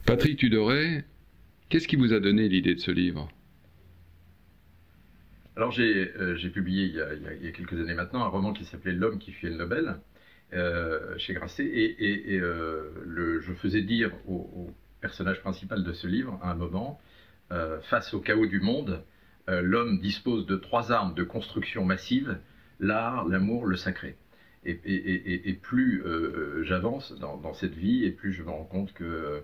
Patrick Tudoret, qu'est-ce qui vous a donné l'idée de ce livre? Alors j'ai publié il y a quelques années maintenant un roman qui s'appelait L'homme qui fuyait le Nobel chez Grasset et je faisais dire au personnage principal de ce livre à un moment, face au chaos du monde, l'homme dispose de 3 armes de construction massive: l'art, l'amour, le sacré. Et plus j'avance dans cette vie, et plus je me rends compte que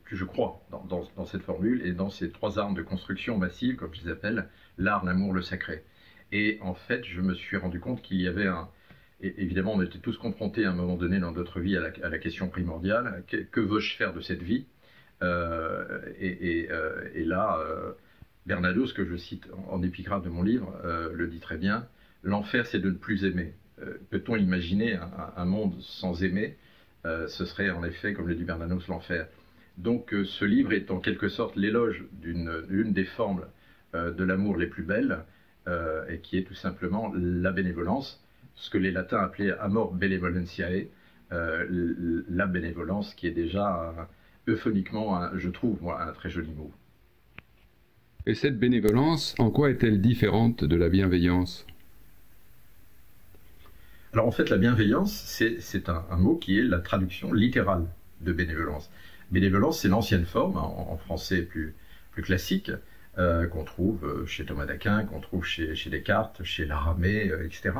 plus je crois dans cette formule et dans ces 3 armes de construction massive, comme je les appelle: l'art, l'amour, le sacré. Et en fait, je me suis rendu compte qu'il y avait évidemment, on était tous confrontés à un moment donné dans notre vie à la question primordiale: que veux-je faire de cette vie? Et là, Bernados, que je cite en épigraphe de mon livre, le dit très bien: l'enfer, c'est de ne plus aimer. Peut-on imaginer un monde sans aimer? Ce serait en effet, comme le dit Bernanos, l'enfer. Donc ce livre est en quelque sorte l'éloge d'une des formes de l'amour les plus belles, et qui est tout simplement la bénévolence, ce que les latins appelaient amor benevolentiae, la bénévolence, qui est déjà euphoniquement, je trouve, moi, un très joli mot. Et cette bénévolence, en quoi est-elle différente de la bienveillance? Alors en fait, la bienveillance, c'est un mot qui est la traduction littérale de bénévolence. Bénévolence, c'est l'ancienne forme, en français plus classique, qu'on trouve chez Thomas d'Aquin, qu'on trouve chez Descartes, chez Laramée, etc.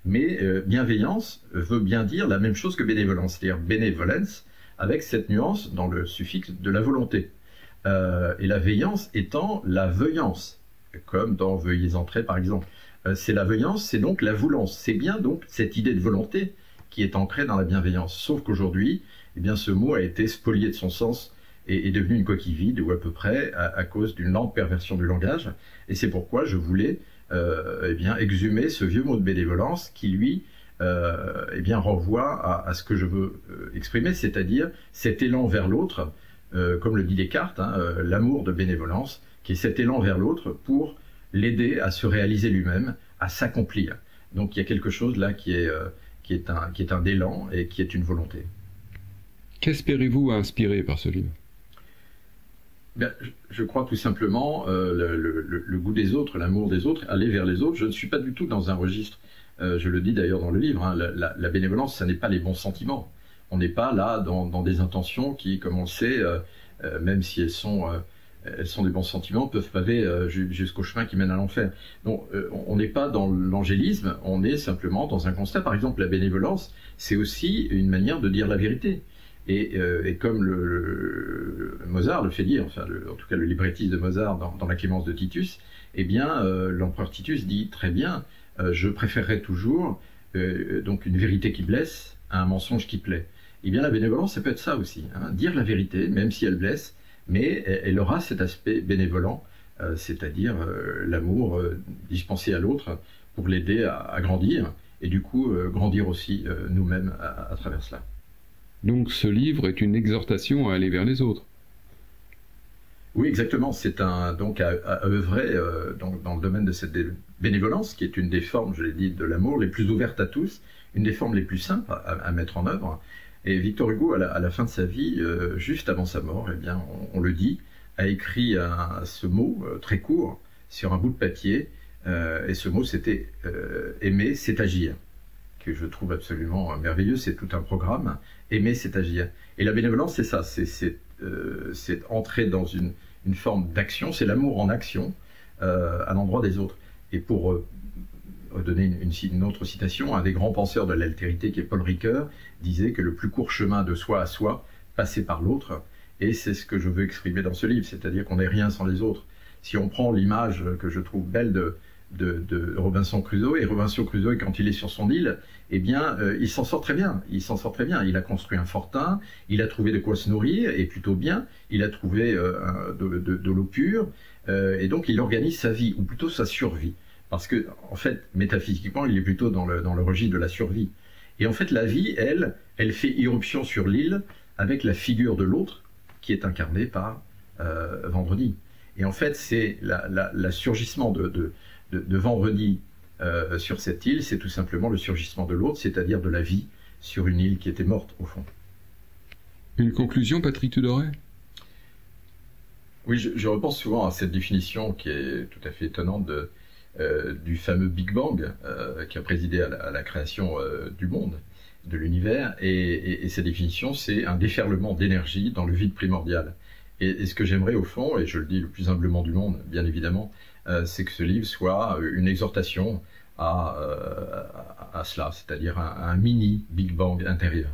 Mais bienveillance veut bien dire la même chose que bénévolence, c'est-à-dire benevolence, avec cette nuance dans le suffixe de la volonté. Et la veillance étant la veuillance, comme dans Veuillez entrer par exemple. C'est la veillance, c'est donc la voulance. C'est bien donc cette idée de volonté qui est ancrée dans la bienveillance. Sauf qu'aujourd'hui, eh bien, ce mot a été spolié de son sens et est devenu une coquille vide, ou à peu près, à cause d'une lente perversion du langage. Et c'est pourquoi je voulais eh bien, exhumer ce vieux mot de bénévolence qui, lui, eh bien, renvoie à ce que je veux exprimer, c'est-à-dire cet élan vers l'autre, comme le dit Descartes, hein, l'amour de bénévolence, qui est cet élan vers l'autre pour l'aider à se réaliser lui-même, à s'accomplir. Donc il y a quelque chose là qui est un élan et qui est une volonté. Qu'espérez-vous inspirer par ce livre? Bien, je crois tout simplement le goût des autres, l'amour des autres, aller vers les autres. Je ne suis pas du tout dans un registre, je le dis d'ailleurs dans le livre, hein, la bénévolence, ça n'est pas les bons sentiments. On n'est pas là dans des intentions qui, comme on le sait, même si elles sont des bons sentiments, peuvent paver jusqu'au chemin qui mène à l'enfer. Donc on n'est pas dans l'angélisme, on est simplement dans un constat. Par exemple, la bénévolence, c'est aussi une manière de dire la vérité. Et comme Mozart le fait dire, enfin en tout cas le librettiste de Mozart dans la Clémence de Titus, eh bien l'empereur Titus dit très bien, je préférerais toujours donc une vérité qui blesse à un mensonge qui plaît. Eh bien la bénévolence, ça peut être ça aussi, hein, dire la vérité, même si elle blesse, mais elle aura cet aspect bénévolent, c'est-à-dire l'amour dispensé à l'autre pour l'aider à grandir, et du coup grandir aussi nous-mêmes à travers cela. Donc ce livre est une exhortation à aller vers les autres. Oui, exactement. C'est donc à œuvrer dans le domaine de cette bénévolence, qui est une des formes, je l'ai dit, de l'amour les plus ouvertes à tous, une des formes les plus simples à mettre en œuvre. Et Victor Hugo, à la fin de sa vie, juste avant sa mort, eh bien, on le dit, a écrit ce mot très court sur un bout de papier, et ce mot c'était aimer, c'est agir, que je trouve absolument merveilleux. C'est tout un programme. Aimer, c'est agir. Et la bénévolence, c'est ça, c'est entrer dans une forme d'action, c'est l'amour en action à l'endroit des autres. Et pour donner une autre citation, un des grands penseurs de l'altérité, qui est Paul Ricoeur, disait que le plus court chemin de soi à soi passait par l'autre, et c'est ce que je veux exprimer dans ce livre, c'est-à-dire qu'on n'est rien sans les autres. Si on prend l'image que je trouve belle de Robinson Crusoe, et Robinson Crusoe, quand il est sur son île, eh bien, il s'en sort très bien, il a construit un fortin, il a trouvé de quoi se nourrir, et plutôt bien, il a trouvé de l'eau pure, et donc il organise sa vie, ou plutôt sa survie. Parce que, en fait, métaphysiquement, il est plutôt dans le registre de la survie. Et en fait, la vie, elle fait irruption sur l'île avec la figure de l'autre, qui est incarnée par Vendredi. Et en fait, c'est la surgissement de Vendredi sur cette île, c'est tout simplement le surgissement de l'autre, c'est-à-dire de la vie sur une île qui était morte, au fond. Une conclusion, Patrick Tudoret? Oui, je repense souvent à cette définition qui est tout à fait étonnante du fameux Big Bang qui a présidé à la création du monde, de l'univers. Et cette définition, c'est un déferlement d'énergie dans le vide primordial. Et ce que j'aimerais au fond, et je le dis le plus humblement du monde, bien évidemment, c'est que ce livre soit une exhortation à cela, c'est-à-dire un mini Big Bang intérieur.